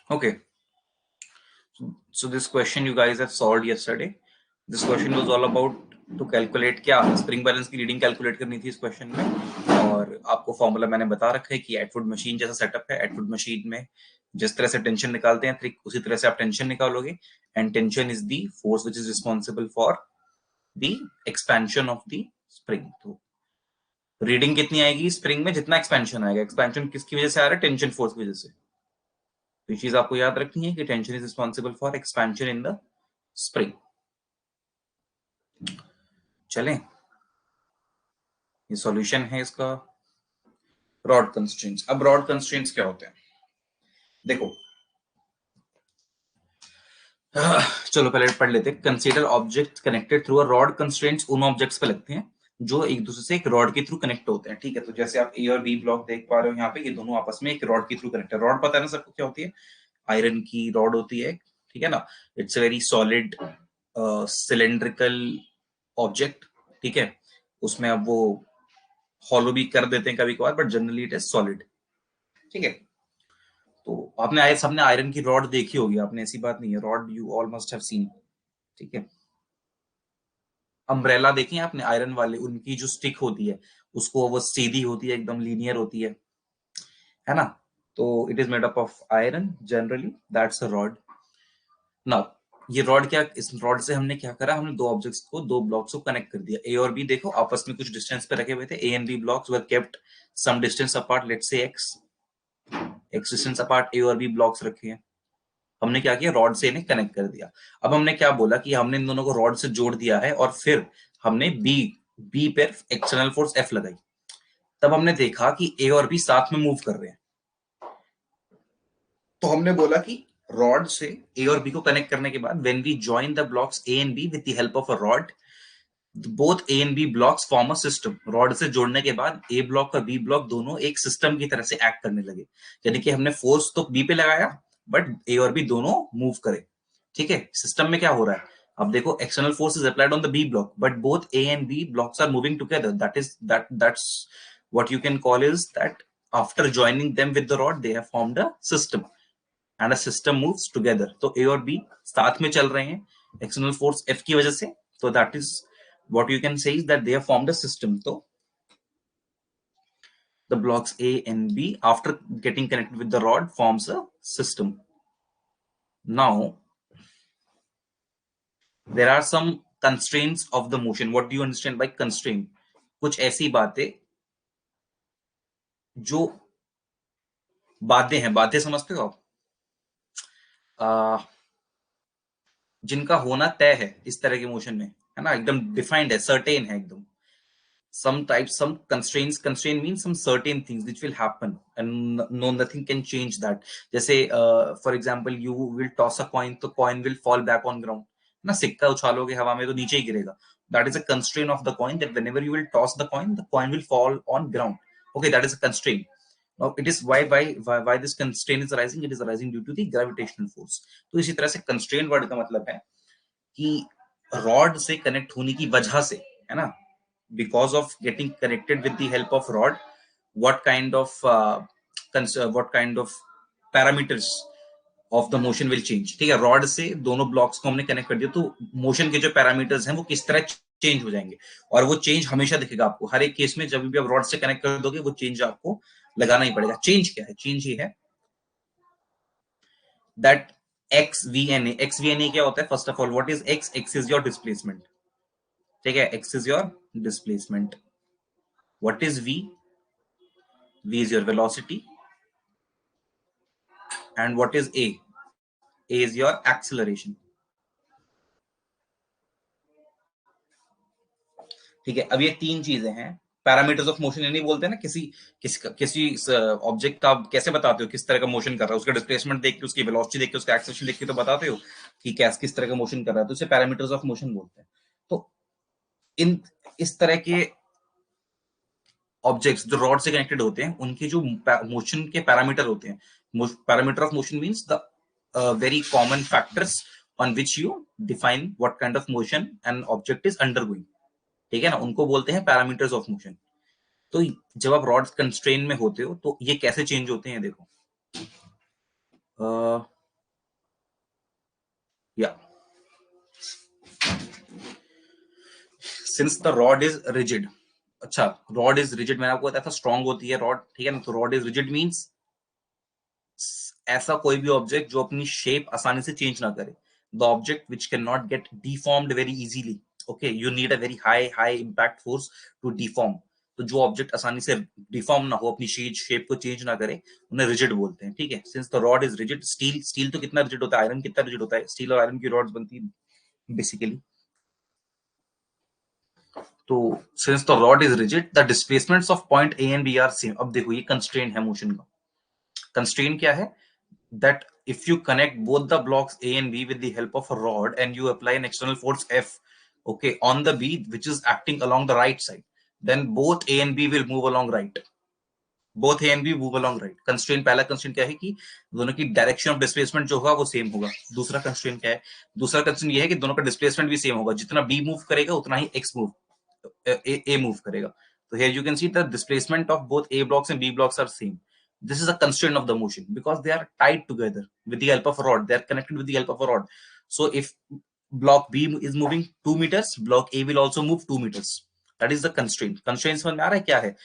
Okay, so this question you guys have solved yesterday. This question was all about to calculate क्या spring balance की reading calculate करनी थी इस question में, और आपको फॉर्मूला मैंने बता रखा है कि एटवुड मशीन जैसा सेटअप है। एटवुड मशीन में जिस तरह से टेंशन निकालते हैं ठीक उसी तरह से आप टेंशन निकालोगे, and tension is the force which is responsible for the expansion of the spring. तो रीडिंग कितनी आएगी स्प्रिंग में? जितना एक्सपेंशन आएगा। एक्सपेंशन किसकी वजह से आ रहा है? टेंशन फोर्स की वजह से। तो ये चीज आपको याद रखनी है कि tension is responsible for expansion in the spring. चलें, ये सॉल्यूशन है इसका। Rod constraints. अब रॉड कंस्ट्रेंट्स क्या होते हैं देखो, चलो पहले पढ़ लेते हैं। Consider object connected through a rod. Constraints उन ऑब्जेक्ट्स पे लगते हैं जो एक दूसरे से एक रॉड के थ्रू कनेक्ट होते हैं। ठीक है, तो जैसे आप ए और बी ब्लॉक देख पा रहे हो यहाँ पे, ये दोनों आपस में एक रॉड के थ्रू कनेक्ट है। रॉड पता है ना सबको क्या होती है? आयरन की रॉड होती है, ठीक है ना। It's a very solid cylindrical object, ठीक है। उसमें अब वो हॉलो भी कर देते हैं कभी कभार, but generally it is solid, ठीक है। तो आपने आए सबने आयरन की रॉड देखी होगी आपने, ऐसी बात नहीं है, rod you all must have seen, ठीक है। अम्ब्रेला देखी है आपने आयरन वाले, उनकी जो स्टिक होती है उसको वो सीधी होती है, एकदम लीनियर होती है ना। तो it is made up of iron generally, that's a rod. Now ये रॉड क्या, इस रॉड से हमने क्या करा, हमने दो ऑब्जेक्ट्स को, दो ब्लॉक्स को कनेक्ट कर दिया। ए और बी देखो आपस में कुछ डिस्टेंस पे रखे हुए थे। A and B blocks were kept some distance apart, let's say x distance apart A और बी ब्लॉक्स रखे हैं। हमने क्या किया, रॉड से इन्हें कनेक्ट कर दिया। अब हमने क्या बोला कि हमने इन दोनों को रॉड से जोड़ दिया है और फिर हमने बी बी पे एक्सटर्नल फोर्स एफ लगाई। तब हमने देखा कि ए और बी साथ में मूव कर रहे हैं। तो हमने बोला कि रॉड से ए और बी को कनेक्ट करने के बाद when we join the blocks A and B with the help of a rod, both A and B blocks form a system. Rod से जोड़ने के बाद ए ब्लॉक और बी ब्लॉक दोनों एक सिस्टम की तरह से एक्ट करने लगे। यानी कि हमने फोर्स तो बी पे लगाया बट ए और बी दोनों मूव करे, ठीक है। सिस्टम में क्या हो रहा है, अब देखो external force is applied on the B block but both A and B blocks are moving together. That's what you can call is that after joining them with the rod they have formed a system and a system moves together. तो A और B साथ में चल रहे हैं external force F की वजह से। तो that is what you can say is that they have formed a system. So the blocks A and B after getting connected with the rod forms a system. Now there are some constraints of the motion. What do you understand by constraint? कुछ ऐसी बातें जो बातें हैं, बातें समझते हो आप? जिनका होना तय है इस तरह के मोशन में, है ना, एकदम डिफाइंड है, सर्टेन है एकदम। some types, some constraint means some certain things which will happen and no nothing can change that. जैसे for example you will toss a coin, तो coin will fall back on ground ना। सिक्का उछालोगे हवा में तो नीचे ही गिरेगा। that is a constraint of the coin, that whenever you will toss the coin will fall on ground. Okay, that is a constraint. Now it is why this constraint is arising, it is arising due to the gravitational force. तो इसी तरह से constraint word का मतलब है कि rod से connect होने की वजह से, है ना, because of getting connected with the help of rod, what kind of parameters of the motion will change, ठीक है। रॉड से दोनों ब्लॉक्स को हमने कनेक्ट कर दिया तो मोशन के जो पैरामीटर्स हैं वो किस तरह चेंज हो जाएंगे, और वो चेंज हमेशा दिखेगा आपको हर एक केस में। जब भी आप रॉड से कनेक्ट कर दोगे वो चेंज आपको लगाना ही पड़ेगा। चेंज क्या है? चेंज ये है दैट XVNA क्या होता है? First of all what is x? x is your displacement, ठीक है, x is your displacement. What is v? v is your velocity. And what is a? A is your acceleration, ठीक है। अब ये तीन चीजें हैं पैरामीटर्स ऑफ मोशन। यानी बोलते हैं ना किसी ऑब्जेक्ट का आप कैसे बताते हो किस तरह का मोशन कर रहा है, उसका डिस्प्लेसमेंट देख के, उसकी वेलोसिटी देख के, उसका एक्सेलरेशन देख के तो बताते हो कि किस तरह का मोशन कर रहा है, तो इसे पैरामीटर्स ऑफ मोशन बोलते हैं। तो इन इस तरह के ऑब्जेक्ट्स जो रॉड से कनेक्टेड होते हैं उनके जो मोशन के पैरामीटर होते हैं, parameter of motion means the very common factors on which you define what kind of motion an object is undergoing, ठीक है ना, उनको बोलते हैं पैरामीटर्स ऑफ मोशन। तो जब आप रॉड कंस्ट्रेन में होते हो तो ये कैसे चेंज होते हैं देखो। या since the rod is rigid, अच्छा रॉड इज रिजिड, मैंने आपको बताया था स्ट्रांग होती है रॉड, ठीक है ना, तो रॉड इज रिजिड मींस ऐसा कोई भी ऑब्जेक्ट जो अपनी शेप आसानी से चेंज ना करे, the object which can not get deformed very easily, okay, you need a very high high impact force to deform, तो जो ऑब्जेक्ट आसानी से डिफॉर्म ना हो, अपनी शेप को चेंज ना करे, उन्हें रिजिड बोलते हैं, ठीक है। Since the rod is rigid, steel, steel तो कितना रिजिड होता है, आयरन कितना रिजिड होता है, स्टील और आयरन की रॉड्स बनती है बेसिकली। तो since the rod is rigid the displacements of point A and B are same. अब देखो ये कंस्ट्रेंट है मोशन का, कंस्ट्रेंट क्या है, that if you connect both the blocks A and B with the help of a rod and you apply an external force F, okay, on the B which is acting along the right side, then both A and B will move along right. Both A and B move along right. Constraint, पहला constraint क्या है कि दोनों की direction of displacement जो होगा वो same होगा। दूसरा constraint क्या है, दूसरा constraint ये है कि दोनों का डिस्प्लेसमेंट भी सेम होगा, जितना B मूव करेगा उतना ही X मूव A मूव करेगा। तो here you can see the displacement of both A blocks and B blocks are same. This is a constraint of the motion because they are tied together with the help of a rod. They are connected with the help of a rod. So if block B is moving 2 meters, block A will also move 2 meters. That is the constraint. Constraint समझ में आ रहा है क्या है,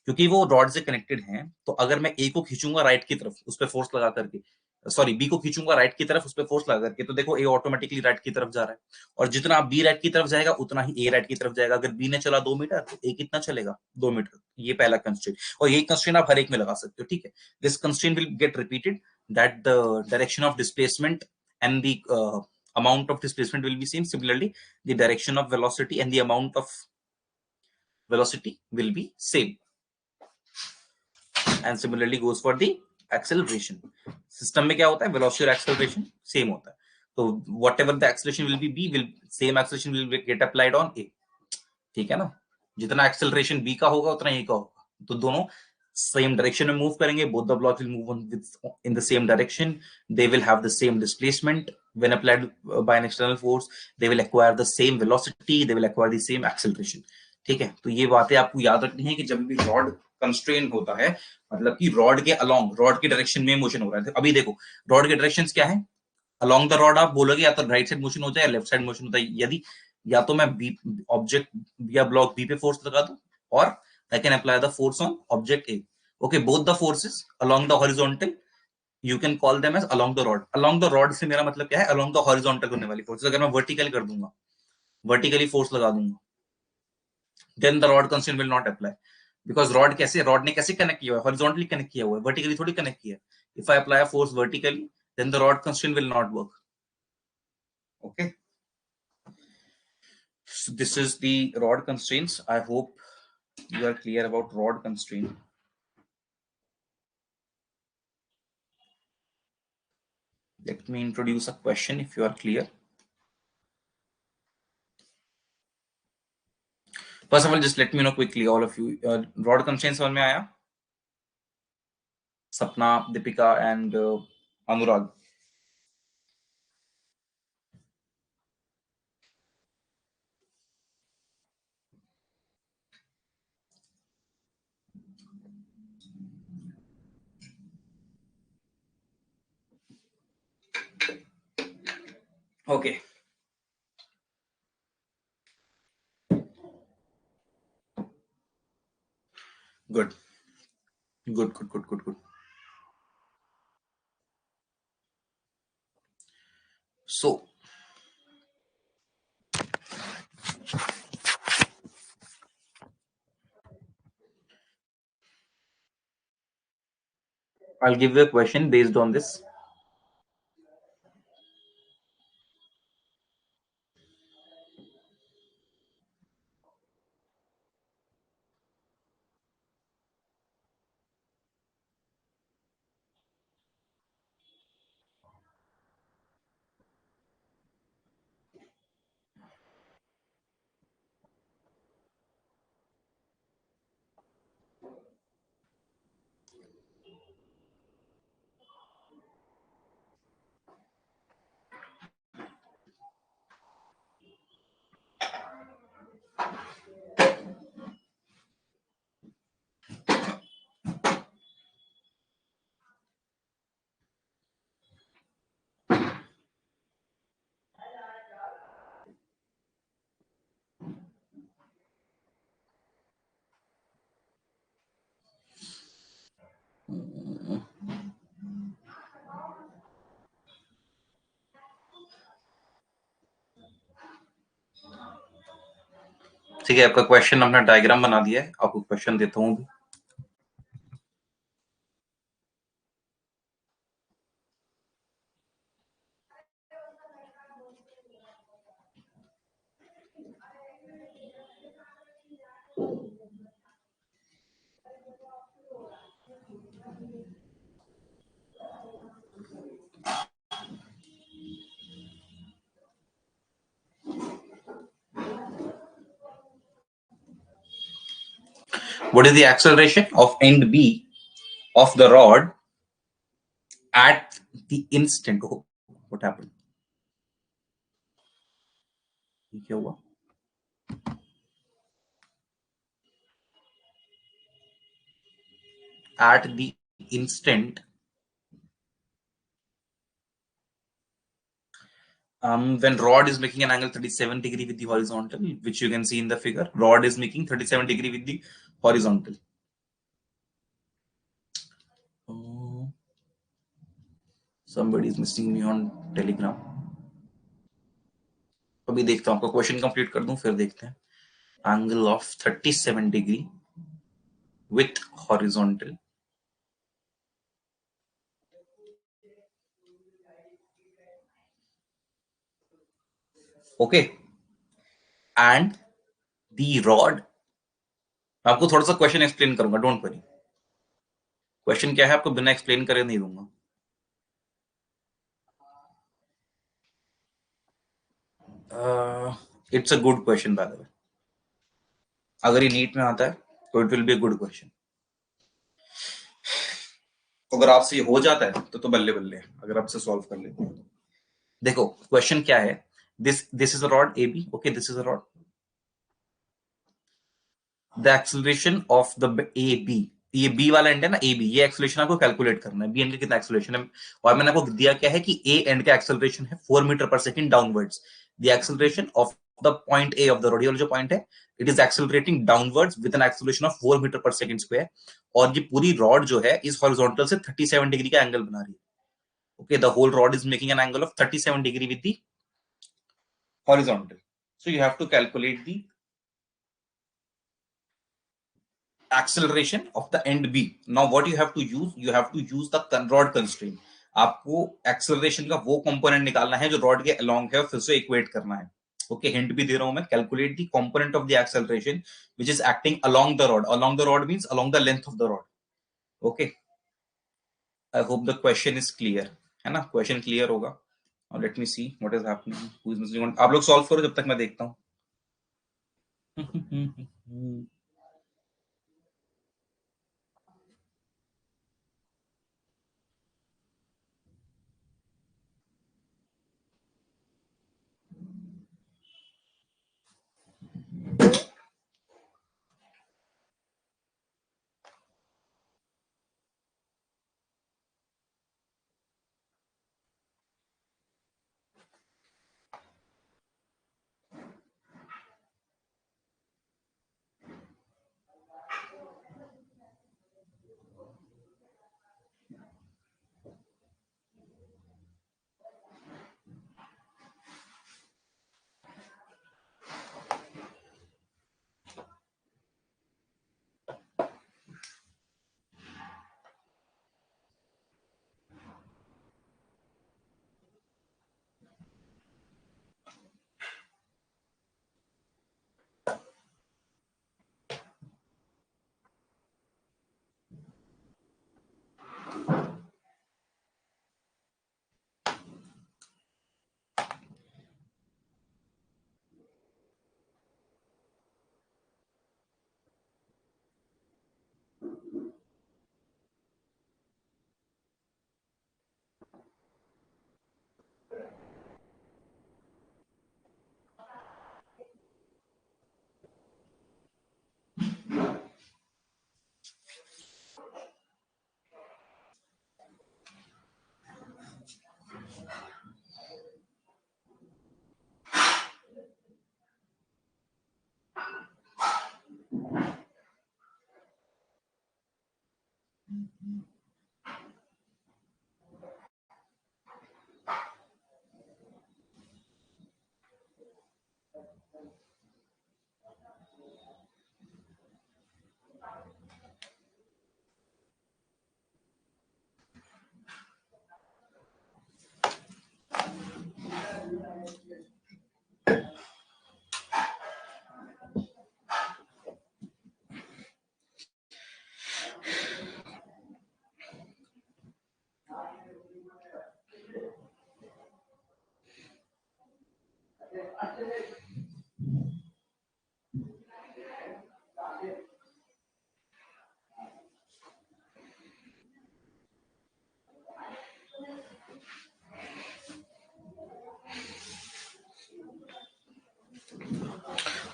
क्योंकि वो rod से connected हैं, तो अगर मैं ए को खींचूंगा राइट की तरफ उस पर फोर्स लगा करके, सॉरी बी को खींचूंगा राइट की तरफ उस पर फोर्स लगा करके, तो देखो ए ऑटोमेटिकली राइट की तरफ जा रहा है, और जितना बी राइट की तरफ जाएगा उतना ही ए राइट की तरफ जाएगा। अगर बी ने चला 2 मीटर तो ए कितना चलेगा, 2 मीटर। ये पहला कंस्ट्रेंट, और यही कंस्ट्रेंट आप हर एक में लगा सकते हो, ठीक है। This constraint will get repeated that the direction of displacement and the amount of displacement will be same. Similarly, the direction of velocity and the amount of velocity will be same. And similarly goes for the acceleration. System में क्या होता है, velocity और acceleration same होता है, तो whatever the acceleration will be b will same acceleration will get applied on a, ठीक है ना। जितना acceleration b का होगा उतना a का होगा, तो दोनों same direction में move करेंगे, both the blocks will move on with in the same direction, they will have the same displacement when applied by an external force, they will acquire the same velocity, they will acquire the same acceleration, ठीक है। तो ये बातें आपको याद रखनी है कि जब भी रॉड कंस्ट्रेन होता है, मतलब कि रॉड के अलोंग, रॉड के डायरेक्शन में मोशन हो रहा है। अभी देखो रॉड के डायरेक्शन क्या है, अलोंग द रॉड आप बोलोगे या तो राइट साइड मोशन होता है या लेफ्ट साइड मोशन होता है, यदि या तो मैं बी ऑब्जेक्ट या ब्लॉक बी पे फोर्स लगा दूं, और I can apply the force on object A, okay, both the forces along the horizontal, you can call them as along the rod. Along the rod से मेरा मतलब क्या है, अलोंग द हॉरिजॉन्टल होने वाली फोर्स। अगर मैं वर्टिकल कर दूंगा, वर्टिकली फोर्स लगा दूंगा, then the rod constraint will not apply, because rod कैसे, रॉड ने कैसे कनेक्ट किया हुआ है, हॉरिजॉन्टली कनेक्ट किया हुआ है, वर्टिकली थोड़ी कनेक्ट किया है। If I apply force vertically then the rod constraint will not work, okay। So this is the rod constraints. I hope you are clear about rod constraint. Let me introduce a question if you are clear. First of all, just let me know quickly, all of you. Rod constraints समझ में आया? Sapna, Deepika, and Anurag. Okay. Good. Good. Good. Good. Good. Good. So I'll give you a question based on this. ठीक है, आपका question अपना diagram बना दिया है, आपको क्वेश्चन देता हूँ। What is the acceleration of end B of the rod at the instant? Oh, what happened? ये क्या हुआ? At the instant, when rod is making an angle 37 degree with the horizontal, which you can see in the figure, rod is making 37 degree with the horizontal. Somebody is messaging me on Telegram. अभी देखता हूँ, आपका question complete कर दूं फिर देखते हैं. Angle of 37 degree with horizontal. Okay. And the rod, आपको थोड़ा सा क्वेश्चन एक्सप्लेन करूंगा, डोंट वरी. क्वेश्चन क्या है आपको बिना एक्सप्लेन करे नहीं दूंगा. It's a good question by the way. अगर ये नीट में आता है तो it will be a good question. अगर आपसे ये हो जाता है तो बल्ले बल्ले, अगर आपसे सॉल्व कर लेते हैं. देखो क्वेश्चन क्या है. This is a rod A B. Okay, this is a rod. The acceleration of the A B, ये बी वाला एंड है ना, ए बी, ये एक्सेलरेशन आपको कैलकुलेट करना है. बी एंड का कितना एक्सेलरेशन है, और मैंने आपको दिया क्या है कि ए एंड का एक्सेलरेशन है 4 metre per second downwards. The acceleration of the point A of the road, ये जो पॉइंट है, it is accelerating downwards with an acceleration of 4 metre per second square. और ये पूरी रॉड जो है इस हॉरिजॉन्टल से 37 डिग्री का एंगल बना रही है. Okay, the whole rod is making an angle of 37 degree with the horizontal. So you have to calculate the acceleration of the end B. Now what you have to use, you have to use the rod constraint. आपको acceleration का वो component निकालना है जो rod के along है और फिर से इक्वेट करना है. ओके, हिंट भी दे रहा हूं मैं. Calculate the component of the acceleration which is acting along the rod. Along the rod means along the length of the rod. Okay, I hope the question is clear. है ना, question clear होगा. और let me see what is happening, who is missing. आप लोग solve करो जब तक मैं देखता हूं.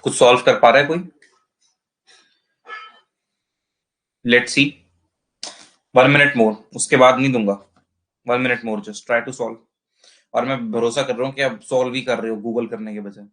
कुछ सॉल्व कर पा रहा है कोई? Let's see. 1 मिनट मोर, उसके बाद नहीं दूंगा। 1 minute more, just try to solve. और मैं भरोसा कर रहा हूँ कि आप सॉल्व ही कर रहे हो गूगल करने के बजाय।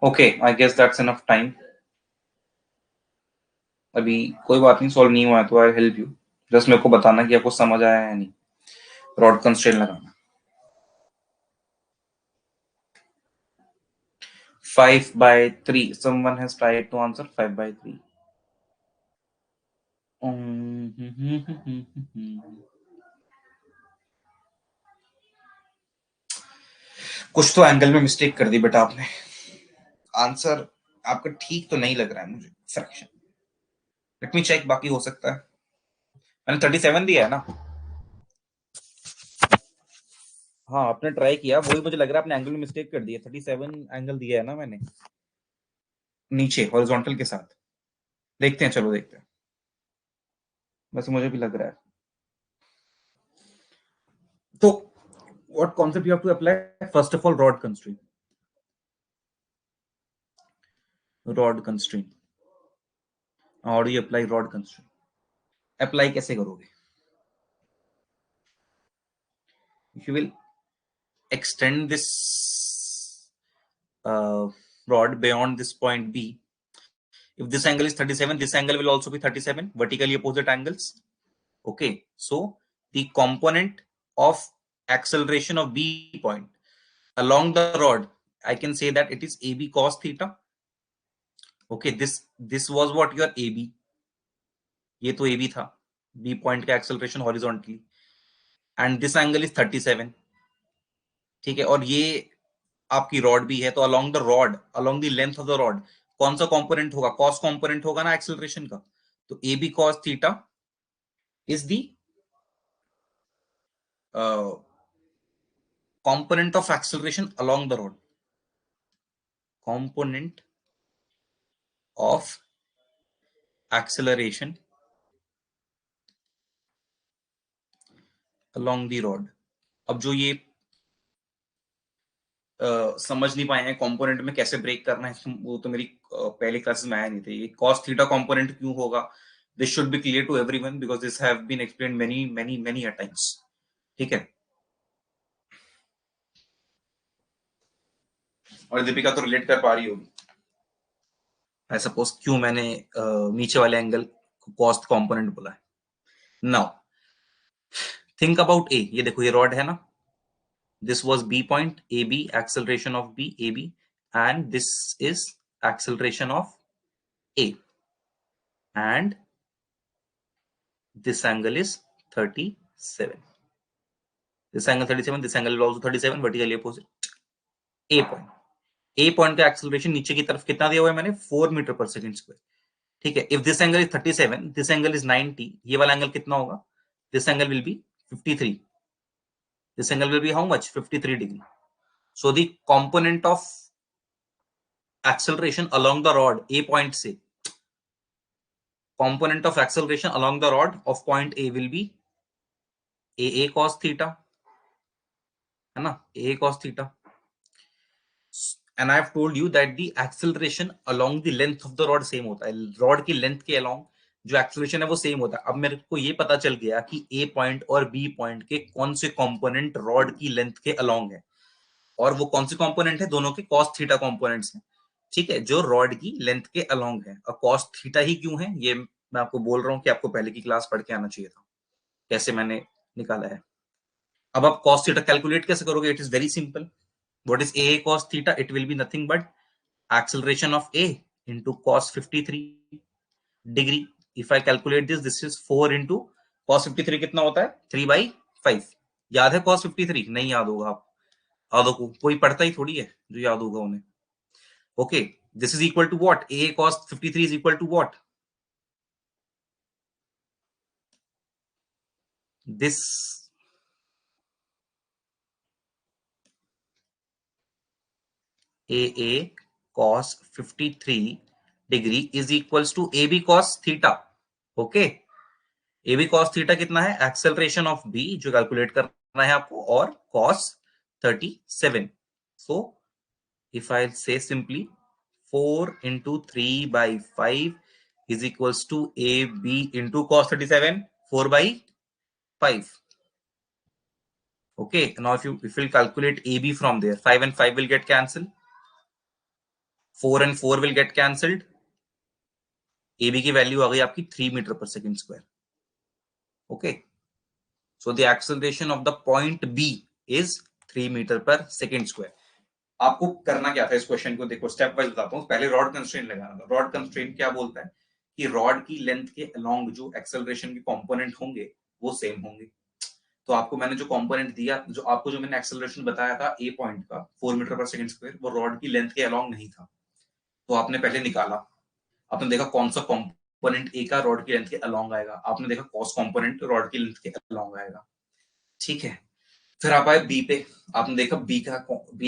Okay, I guess that's enough time. अभी कोई बात नहीं, सॉल्व नहीं हुआ है तो आई हेल्प यू। जस्ट मेरे को बताना कि आपको समझ आया है या नहीं। रॉड कंस्ट्रेंट लगाना। 5/3, someone has tried to answer 5/3। कुछ तो एंगल में मिस्टेक कर दी बेटा आपने। आंसर आपका ठीक तो नहीं लग रहा है मुझे। फ्रैक्शन, लेट मी चेक, बाकी हो सकता है। मैंने 37 दिया है ना? हाँ, आपने ट्राई किया, वही मुझे लग रहा है आपने एंगल में मिस्टेक कर दी है। 37 एंगल दिया है ना मैंने, नीचे हॉरिजॉन्टल के साथ। देखते हैं, चलो देखते हैं। वैसे मुझे भी लग रहा है। तो what concept you have to apply? First of all, rod constraint। rod constraint, how do you apply rod constraint? Apply कैसे करोगे? You will extend this rod beyond this point B. If this angle is 37, this angle will also be 37, vertically opposite angles. Okay, so the component of acceleration of B point along the rod, I can say that it is AB cos theta. Okay, this was what your AB, ये तो AB था, B point का acceleration horizontally, and this angle is 37। ठीक है, और ये आपकी rod भी है, तो along the rod, along the length of the rod कौन सा कंपोनेंट होगा? कॉस कंपोनेंट होगा ना एक्सेलरेशन का। तो A B cos theta is the component of acceleration along the rod. Component of acceleration along the rod. अब जो ये समझ नहीं पाए हैं कंपोनेंट में कैसे ब्रेक करना है, वो तो मेरी पहले क्लासेस में आया नहीं थे। ये cos थीटा कंपोनेंट क्यों होगा, this should be clear to everyone because this have been explained many many many a times. ठीक है, और दीपिका तो रिलेट कर पा रही होगी आई सपोज क्यों मैंने नीचे वाले एंगल को कॉस्ट कंपोनेंट बोला है। नाउ थिंक अबाउट ए, ये देखो ये रॉड है ना, this was B point, AB, acceleration of B, AB, and this is acceleration of A, and this angle is 37. This angle 37, this angle is also 37, vertically opposite. A point. A point का acceleration नीचे की तरफ कितना दिया हुआ है मैंने, 4 metre per second square. ठीक है, if this angle is 37, this angle is 90, ये वाला एंगल कितना होगा, this angle will be 53. This angle will be how much, 53 degree. So the component of acceleration along the rod A point से, component of acceleration along the rod of point A will be AA cos theta, है ना, AA cos theta. And I have told you that the acceleration along the length of the rod same होता है, rod की length के along जो acceleration है वो same होता है। अब मेरे को ये पता चल गया कि A point और B point के कौन से component rod की length के along है, और वो कौन से component है, दोनों के cos theta components हैं। ठीक है, जो रॉड की लेंथ के along है। और cos थीटा ही क्यों है, ये मैं आपको बोल रहा हूँ कि आपको पहले की क्लास पढ़ के आना चाहिए था, कैसे मैंने निकाला है। अब आप cos थीटा कैलकुलेट कैसे करोगे, it is very simple. What is a cos theta, it will be nothing but acceleration of A into cos 53 degree. If I calculate this, this is 4 into cos 53 कितना होता है, 3/5। याद है cos 53? नहीं याद होगा आप, यादों को कोई पढ़ता ही थोड़ी है जो याद होगा उन्हें। Okay, this is equal to what, A cos 53 is equal to what, this AA cos 53 degree is equals to AB cos theta. Okay, AB cos theta कितना है, एक्सेलरेशन ऑफ B जो कैलकुलेट करना है आपको, और cos 37. So if I say simply 4 into 3/5 is equals to AB into cos 37, 4/5. Okay, now if you calculate AB from there, 5 and 5 will get cancelled, 4 and 4 will get cancelled, AB की value आ गई आपकी 3 metre per second square. Okay, so the acceleration of the point B is 3 metre per second square. आपको करना क्या था इस question को, देखो स्टेप वाइज बताता हूँ। पहले रॉड कंस्ट्रेंट लगाना था। रॉड कंस्ट्रेंट क्या बोलता है कि रॉड की लेंथ के अलोंग जो एक्सेलरेशन के कंपोनेंट होंगे वो सेम होंगे। तो आपको मैंने जो कंपोनेंट दिया, जो आपको जो मैंने एक्सेलरेशन बताया था ए पॉइंट का 4 मीटर पर सेकंड स्क्वायर, वो रॉड की लेंथ के अलोंग नहीं था। तो आपने पहले निकाला, आपने देखा कौन सा कंपोनेंट ए का रॉड की लेंथ के अलोंग आएगा, आपने देखा कॉस कंपोनेंट रॉड की लेंथ के अलोंग आएगा। ठीक है, फिर आप आए बी पे, आपने देखा बी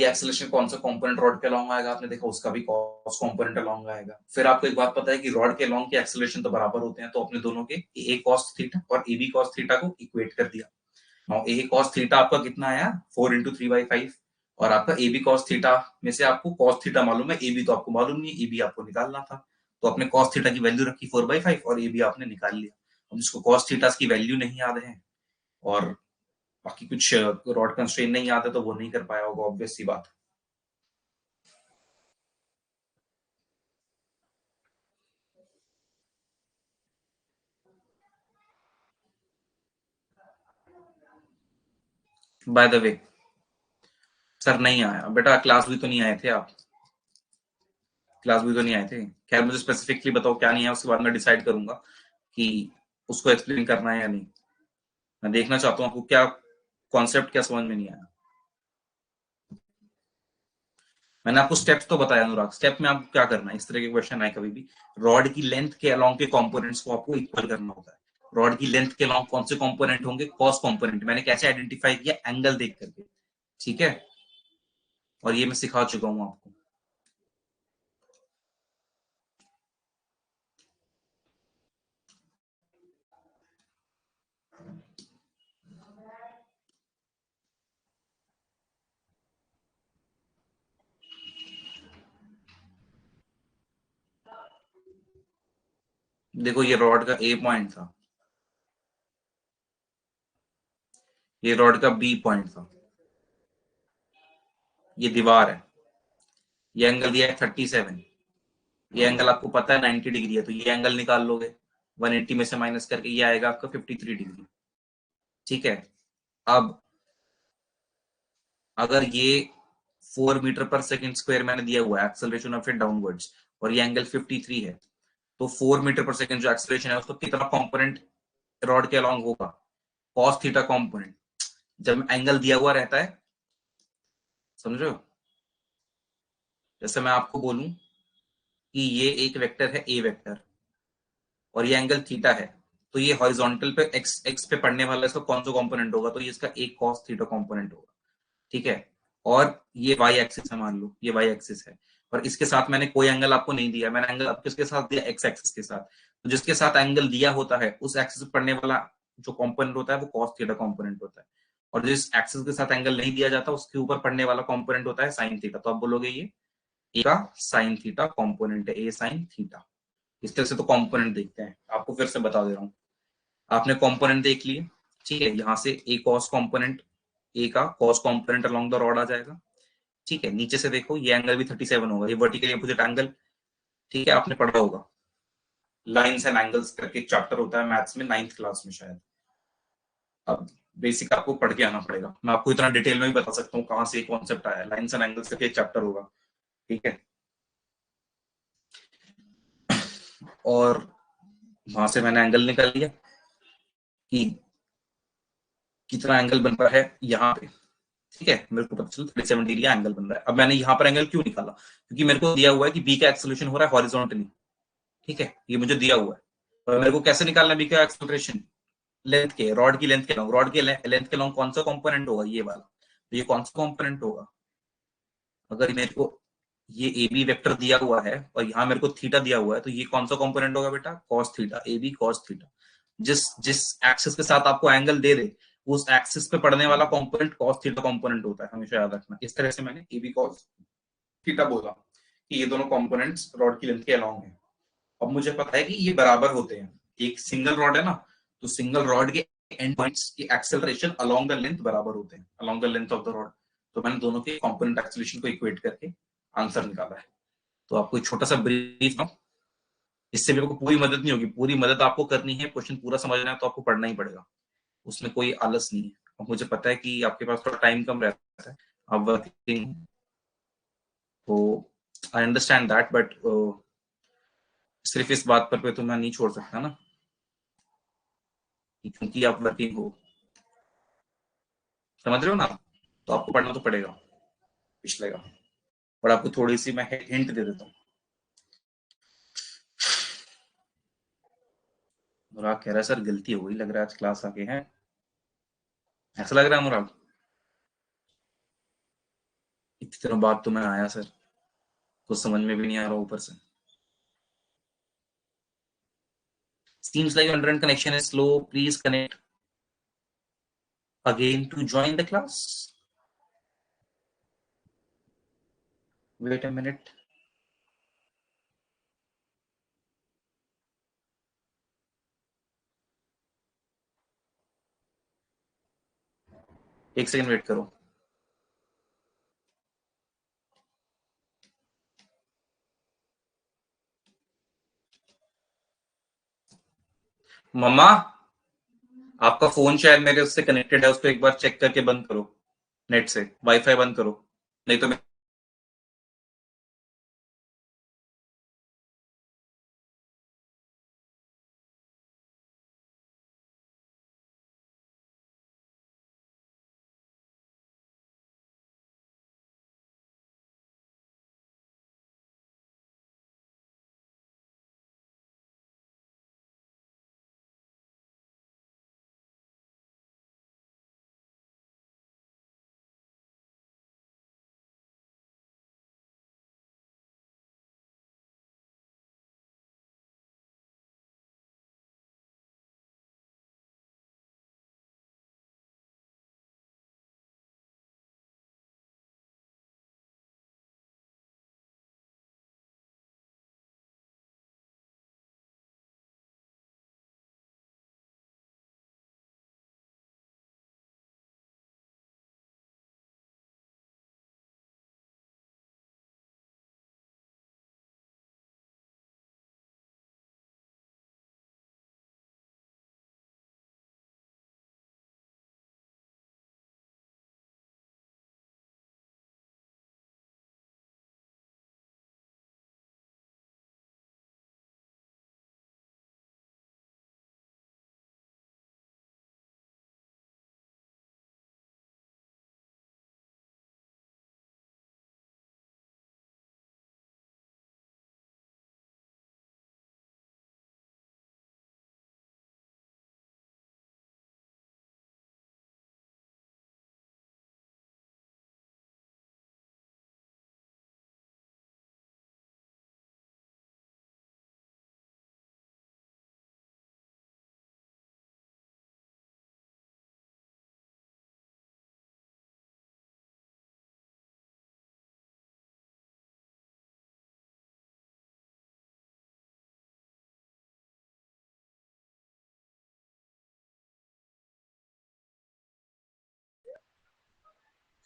एक्सेलरेशन कौन सा कंपोनेंट रॉड के अलोंग आएगा, आपने देखा उसका भी कॉस कंपोनेंट अलोंग आएगा। फिर आपको एक बात पता है कि रॉड के अलोंग के एक्सेलरेशन तो बराबर होते हैं, तो अपने दोनों के ए कॉस थीटा और ए बी कॉस थीटा को इक्वेट कर दिया। नाउ ए कॉस थीटा आपका कितना आया, 4 into 3/5, और आपका ए बी कॉस थीटा में से आपको कॉस थीटा मालूम है, ए बी तो आपको मालूम नहीं, ए बी आपको निकालना था। तो आपने कॉस थीटा की वैल्यू रखी 4/5 और ए बी आपने निकाल लिया। अब जिसको कॉस थीटा की वैल्यू नहीं याद है और बाकी कुछ रॉड कंस्ट्रेंट नहीं याद है तो वो नहीं कर पाया होगा, ऑब्वियस सी बात। बाय द वे सर नहीं आया बेटा, क्लास भी तो नहीं आए थे आप, क्लास भी तो नहीं आए थे। खैर मुझे स्पेसिफिकली बताओ क्या नहीं है, उसके बाद मैं डिसाइड करूंगा कि उसको एक्सप्लेन करना है या नहीं। मैं देखना चाहता हूँ आपको क्या कॉन्सेप्ट क्या समझ में नहीं आया। मैंने आपको स्टेप्स तो बताया अनुराग, स्टेप में आपको क्या करना है, इस तरह के क्वेश्चन आए कभी भी, रॉड की लेंथ के अलोंग के कंपोनेंट्स को आपको इक्वल करना होता है। रॉड की लेंथ के लॉन्ग कौन से कंपोनेंट होंगे? Cos component. मैंने कैसे आइडेंटिफाई किया? एंगल देख करके, ठीक है। और ये मैं सिखा चुका हूं आपको। देखो ये रॉड का ए पॉइंट था, ये रॉड का बी पॉइंट था, ये दीवार है, ये एंगल दिया है 37, ये एंगल आपको पता है 90 डिग्री है, तो ये एंगल निकाल लोगे 180 में से माइनस करके, ये आएगा आपका 53 डिग्री, ठीक है। अब अगर ये 4 मीटर पर सेकेंड स्क्वायर मैंने दिया हुआ है एक्सेलरेशन ऑफ इट डाउनवर्ड्स, और ये एंगल 53 है, तो 4 मीटर पर सेकेंड जो एक्सेलरेशन है उसको कितना कंपोनेंट रॉड के अलॉन्ग होगा? Cos theta component. जब एंगल दिया हुआ रहता है, समझो, जैसे मैं आपको बोलूं कि ये एक वेक्टर है ए वेक्टर, और ये एंगल थीटा है, तो ये हॉरिजॉन्टल पे एक्स एक्स पे पड़ने वाला इसका कौन सा कंपोनेंट होगा? तो ये इसका एक कॉस थीटा कंपोनेंट होगा, ठीक है। और ये वाई एक्सिस है, मान लो ये वाई एक्सिस है, और इसके साथ मैंने कोई एंगल आपको नहीं दिया, मैंने एंगल आपको किसके साथ दिया? एक्स एक्सिस के साथ। तो जिसके साथ एंगल दिया होता है उस एक्सिस पे पड़ने वाला जो कंपोनेंट होता है वो कॉस थीटा कंपोनेंट होता है, और जिस एक्सिस के साथ एंगल नहीं दिया जाता उसके ऊपर पड़ने वाला कंपोनेंट होता है साइन थीटा। तो आप बोलोगे ये ए का साइन थीटा कंपोनेंट है, ए साइन थीटा। इस तरह से तो कंपोनेंट देखते हैं। आपको फिर से बता दे रहा हूँ, आपने कंपोनेंट देख लिए, ठीक है। यहाँ से ए कॉस कंपोनेंट, ए का cos component along the rod आ जाएगा, ठीक है। नीचे से देखो ये एंगल भी 37 होगा, ये वर्टिकली अपोजिट एंगल, ठीक है, आपने पढ़ा होगा लाइंस एंड एंगल्स करके एक चैप्टर होता है मैथ्स में, 9th क्लास में शायद। अब बेसिक आपको पढ़ के आना पड़ेगा, मैं आपको इतना डिटेल में भी बता सकता हूँ कहाँ से ये कॉन्सेप्ट आया। लाइंस एंड एंगल्स करके एक चैप्टर होगा, ठीक है। और वहां से मैंने एंगल निकाल लिया कि कितना एंगल बन रहा है यहाँ पे, ठीक है। मेरे को पता चला 37 डिग्री एंगल बन रहा है। अब मैंने यहाँ पर एंगल क्यों निकाला? क्योंकि मेरे को दिया हुआ है कि बी का एक्सेलरेशन हो रहा है हॉरिजॉन्टली, ठीक है, ये मुझे दिया हुआ है। और मेरे को कैसे निकालना है बी का एक्सेलरेशन? लेंथ के, रॉड की लेंथ के लॉन्ग, रॉड के लेंथ के लॉन्ग कौन सा कंपोनेंट होगा? ये वाला। तो ये कौन सा कंपोनेंट होगा? अगर मेरे को ये ए बी वेक्टर दिया हुआ है और यहाँ मेरे को थीटा दिया हुआ है, तो ये कौन सा कंपोनेंट होगा बेटा? Cos theta, A B cos theta. जिस जिस एक्सिस के साथ आपको एंगल दे दे उस एक्सिस पे पड़ने वाला कंपोनेंट कॉस थीटा कंपोनेंट होता है, हमेशा याद रखना। इस तरह से मैंने ए बी कॉस थीटा बोला कि ये दोनों कंपोनेंट्स रॉड की लेंथ के अलॉन्ग है। अब मुझे पता है कि ये बराबर होते हैं, एक सिंगल रॉड है ना, तो सिंगल रॉड के एंड पॉइंट्स की एक्सेलरेशन अलोंग द लेंथ बराबर होते हैं, along the length of the rod. तो मैंने दोनों के कंपोनेंट एक्सेलरेशन को इक्वेट करके आंसर निकाला है। तो आपको एक छोटा सा ब्रीफ ना, इससे भी आपको पूरी मदद नहीं होगी, पूरी मदद आपको करनी है, क्वेश्चन पूरा समझना है तो आपको पढ़ना ही पड़ेगा, उसमें कोई आलस नहीं है। अब मुझे पता है कि आपके पास थोड़ा टाइम कम रहता है, आप वर्किंग, तो आई अंडरस्टैंड दैट, बट सिर्फ इस बात पर पे तो मैं नहीं छोड़ सकता ना, क्योंकि आप वर्किंग हो, समझ रहे हो ना, तो आपको पढ़ना तो पड़ेगा पिछले का। और आपको थोड़ी सी मैं हिंट दे देता हूँ। अनुराग कह रहा है सर गलती हो गई, लग रहा है आज क्लास आके हैं, ऐसा लग रहा है अनुराग? इतनी दिनों बाद तो मैं आया सर, कुछ समझ में भी नहीं आ रहा ऊपर से। Seems like your internet connection is slow. Please connect again to join the class. Wait a minute. एक सेकंड वेट करो। मम्मा, आपका फोन शायद मेरे उससे कनेक्टेड है, उसको एक बार चेक करके बंद करो, नेट से वाईफाई बंद करो, नहीं तो मैं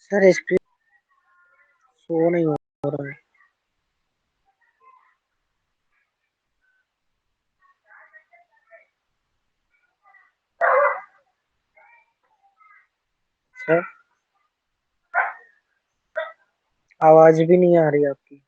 सर स्क्रीन शो नहीं हो रहा है। सर आवाज भी नहीं आ रही आपकी।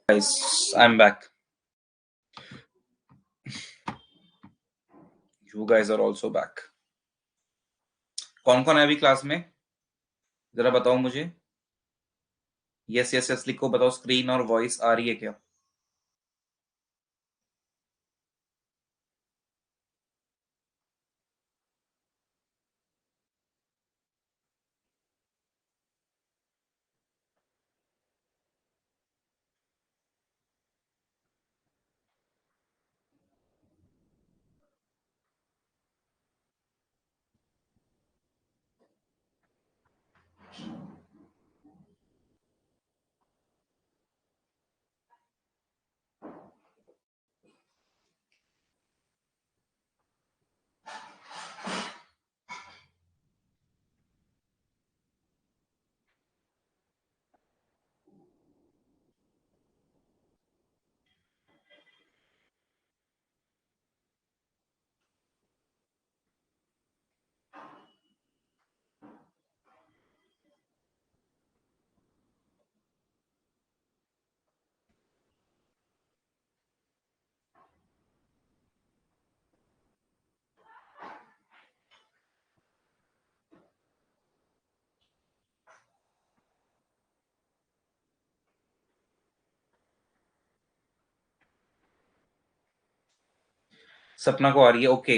guys, I'm back. You guys are also back. कौन कौन है अभी क्लास में? जरा बताओ मुझे. यस यस यस लिखो, बताओ स्क्रीन और वॉइस आ रही है क्या? सपना को आ रही है. Okay,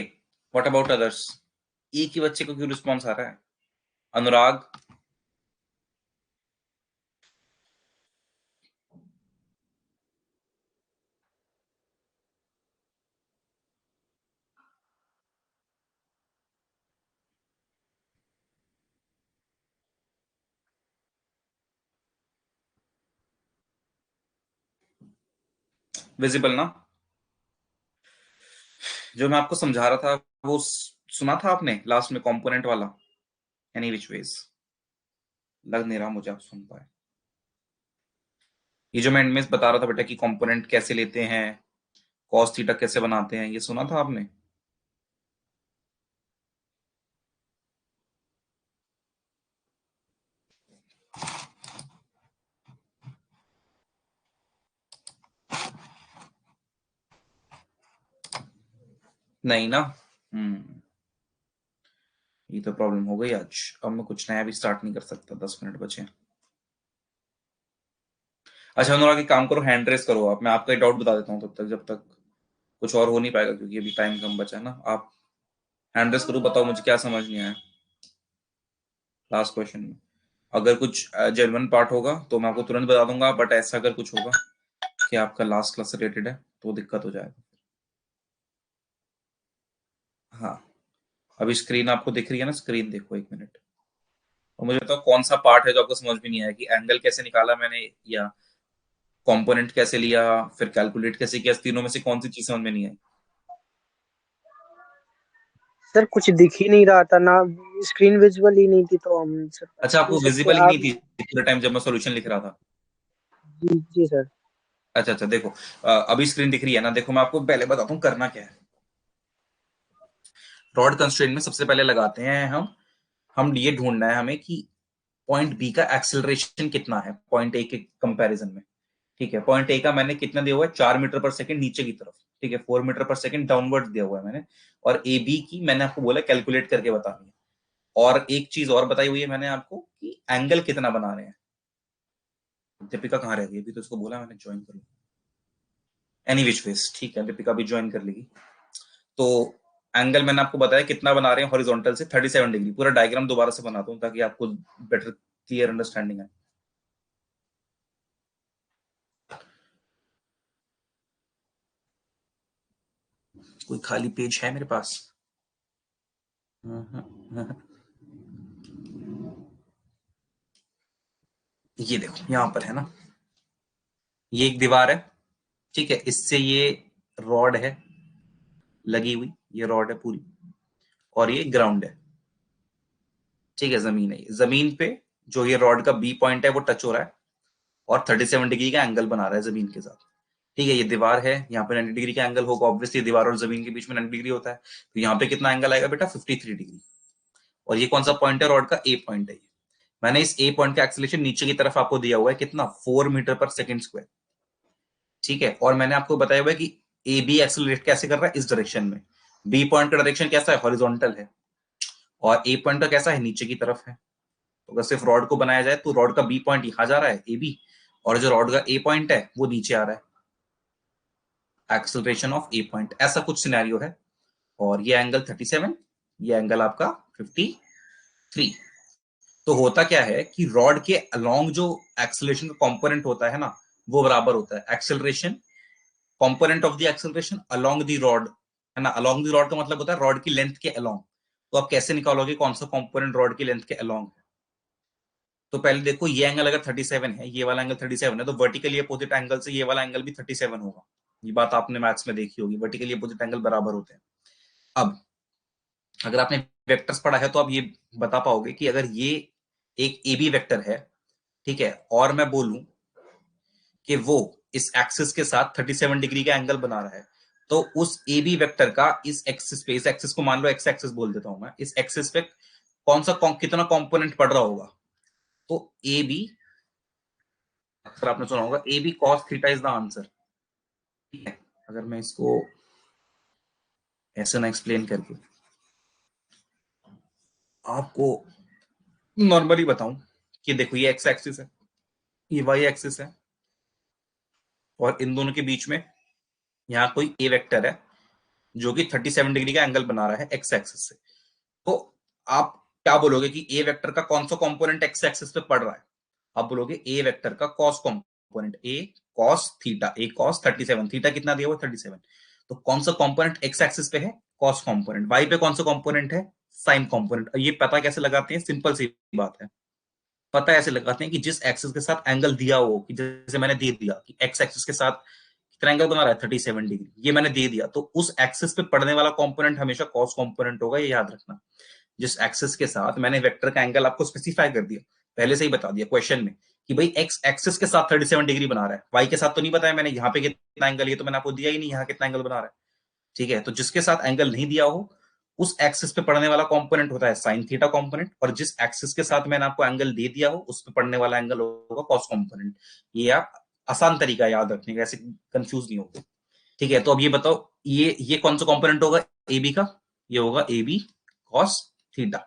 what about others? एक ही बच्चे को क्यों रिस्पॉन्स आ रहा है? अनुराग, विजिबल ना? जो मैं आपको समझा रहा था वो सुना था आपने लास्ट में, कंपोनेंट वाला? एनी विच वेज लग नहीं रहा मुझे आप सुन पाए. ये जो मैं एंड में बता रहा था बेटा कि कंपोनेंट कैसे लेते हैं, कॉस थीटा कैसे बनाते हैं, ये सुना था आपने? नहीं ना. ये तो प्रॉब्लम हो गई आज. अब मैं कुछ नया भी स्टार्ट नहीं कर सकता, 10 मिनट बचे. अच्छा अनुराग, एक काम करो, हैंड रेस करो आप, मैं आपका डाउट बता देता हूँ तब तक, जब तक कुछ और हो नहीं पाएगा क्योंकि अभी टाइम कम बचा है ना. आप हैंड रेस करो, बताओ मुझे क्या समझ नहीं आया लास्ट क्वेश्चन में. अगर कुछ जेन्युइन पार्ट होगा तो मैं आपको तुरंत बता दूंगा, बट ऐसा अगर कुछ होगा कि आपका लास्ट क्लास से रिलेटेड है तो दिक्कत हो जाएगा. हाँ, अभी स्क्रीन आपको दिख रही है ना? स्क्रीन देखो 1 मिनट, और मुझे बताओ कौन सा पार्ट है जो आपको समझ में नहीं आया, कि एंगल कैसे निकाला मैंने, या कंपोनेंट कैसे लिया, फिर कैलकुलेट कैसे किया, तीनों में से कौन सी चीज समझ में नहीं आई? सर कुछ दिख ही नहीं रहा था ना, स्क्रीन विजुअल ही नहीं थी, तो हम सर अच्छा, पूछ आपको सकते विजिबल ही नहीं आप? थी पूरे टाइम जब मैं सॉल्यूशन लिख रहा था? जी जी सर। अच्छा अच्छा, देखो अभी स्क्रीन दिख रही है ना? देखो मैं आपको पहले बताता हूँ करना क्या है. रॉड कंस्ट्रेंट में सबसे पहले लगाते हैं हम ये ढूंढना है हमें कि पॉइंट बी का एक्सेलरेशन कितना है पॉइंट ए के कंपैरिजन में. ठीक है, पॉइंट ए का मैंने कितना दिया हुआ है, 4 मीटर पर सेकंड नीचे की तरफ. ठीक है, 4 मीटर पर सेकंड डाउनवर्ड दिया हुआ है मैंने. और ए बी की मैंने आपको बोला कैलकुलेट करके बतानी है. और एक चीज और बताई हुई है मैंने आपको कि एंगल कितना बना रहे हैं. दीपिका कहाँ रह गई? अभी तो उसको बोला मैंने ज्वाइन कर लो. एनी विच वेज ठीक है, दीपिका भी ज्वाइन कर लेगी. तो एंगल मैंने आपको बताया कितना बना रहे हैं हॉरिजॉन्टल से, 37 डिग्री. पूरा डायग्राम दोबारा से बनाता हूँ ताकि आपको बेटर क्लियर अंडरस्टैंडिंग है. कोई खाली पेज है मेरे पास? ये देखो यहां पर है ना, ये एक दीवार है. ठीक है, इससे ये रॉड है लगी हुई, ये रॉड है पूरी, और ये ग्राउंड है. ठीक है, जमीन है, जमीन पे जो ये रॉड का बी पॉइंट है वो टच हो रहा है और 37 डिग्री का एंगल बना रहा है जमीन के साथ. ठीक है, ये दीवार है, यहाँ पे 90 डिग्री का एंगल होगा, ऑब्वियसली दीवार और जमीन के बीच में 90 डिग्री होता है, तो यहाँ पे कितना एंगल आएगा बेटा? 53 डिग्री. और ये कौन सा पॉइंट है? रॉड का ए पॉइंट है. मैंने इस ए पॉइंट का एक्सेलरेशन नीचे की तरफ आपको दिया हुआ है कितना? 4 मीटर पर सेकंड स्क्वायर. ठीक है, और मैंने आपको बताया हुआ है कि ए बी एक्सेलरेट कैसे कर रहा है, इस डायरेक्शन में। बी पॉइंट का डायरेक्शन कैसा है, हॉरिजॉन्टल है, और ए पॉइंट का कैसा है, नीचे की तरफ है। तो अगर सिर्फ रॉड को बनाया जाए तो रॉड का बी पॉइंट यहां जा रहा है, ए बी, और जो रॉड का ए पॉइंट है वो नीचे आ रहा है, एक्सेलरेशन ऑफ ए पॉइंट। ऐसा कुछ सिनेरियो है। और ये एंगल 37, ये एंगल आपका 53। तो होता क्या है कि रॉड के अलोंग जो एक्सेलरेशन का कंपोनेंट होता है ना, वो बराबर होता है acceleration, component of the acceleration along the rod, है ना। अलोंग द रॉड का मतलब होता है रॉड की लेंथ के अलोंग। तो आप कैसे निकालोगे कौन सा कंपोनेंट रॉड की लेंथ के अलोंग है? तो पहले देखो, ये एंगल अगर 37 है, ये वाला एंगल 37 है, तो वर्टिकली अपोजिट एंगल से ये वाला एंगल भी 37 होगा। ये बात आपने मैथ्स में देखी होगी, वर्टिकली अपोजिट एंगल बराबर होते हैं। अब अगर आपने वेक्टर्स पढ़ा है तो आप ये बता पाओगे कि अगर ये एक ए बी वेक्टर है, ठीक है, और मैं बोलूं कि वो इस एक्सिस के साथ 37 डिग्री का एंगल बना रहा है, तो उस ए बी वेक्टर का इस एक्सिस पे, इस एक्सिस को मान लो एक्स एक्सिस बोल देता हूं मैं, इस एक्सिस पे कितना कंपोनेंट पड़ रहा होगा? तो ए बी, अक्सर आपने सुना होगा A B cos theta is the answer. ठीक है, अगर मैं इसको ऐसे ना एक्सप्लेन करके आपको नॉर्मली बताऊं कि देखो, ये एक्स एक्सिस है, ये वाई एक्सिस है, और इन दोनों के बीच में यहाँ कोई ए वेक्टर है जो कि 37 डिग्री का एंगल बना रहा है एक्स एक्सिस से। तो आप क्या बोलोगे कि ए वेक्टर का कौन सा कंपोनेंट एक्स एक्सिस पे पड़ रहा है? आप बोलोगे ए वेक्टर का कॉस कंपोनेंट, ए कॉस थीटा, ए कॉस 37, थीटा कितना दिया हुआ 37। तो कौन सा कंपोनेंट एक्स एक्सिस पे है? Cos component. वाई पे कौन सा कंपोनेंट है? Sign component. ये पता कैसे लगाते हैं? सिंपल सी बात है, पता ऐसे लगाते हैं कि जिस एक्सिस के साथ एंगल दिया हो, कि जैसे मैंने दे दिया कि एक्स एक्सिस के साथ कितना एंगल बना रहा है 37 डिग्री, ये मैंने दे दिया, तो उस एक्सिस पे पड़ने वाला कंपोनेंट हमेशा कॉस कंपोनेंट होगा, ये याद रखना। जिस एक्सिस के साथ मैंने वेक्टर का एंगल आपको स्पेसिफाई कर दिया, पहले से ही बता दिया क्वेश्चन में कि भाई एक्स एक्सिस के साथ 37 डिग्री बना रहा है, वाई के साथ तो नहीं बताया मैंने यहाँ पे कितना एंगल, ये तो मैंने आपको दिया ही नहीं यहाँ कितना एंगल बना रहा है। ठीक है, तो जिसके साथ एंगल नहीं दिया हो, उस एक्सिस पे पड़ने वाला कंपोनेंट होता है साइन थीटा कंपोनेंट, और जिस एक्सिस के साथ मैंने आपको एंगल दे दिया हो, उस पे पड़ने वाला एंगल होगा कॉस कंपोनेंट। ये आप आसान तरीका है याद रखने का, ऐसे कंफ्यूज नहीं होगा। ठीक है, तो अब ये बताओ, ये कौन सा कंपोनेंट होगा ए बी का? ये होगा ए बी कॉस थीटा,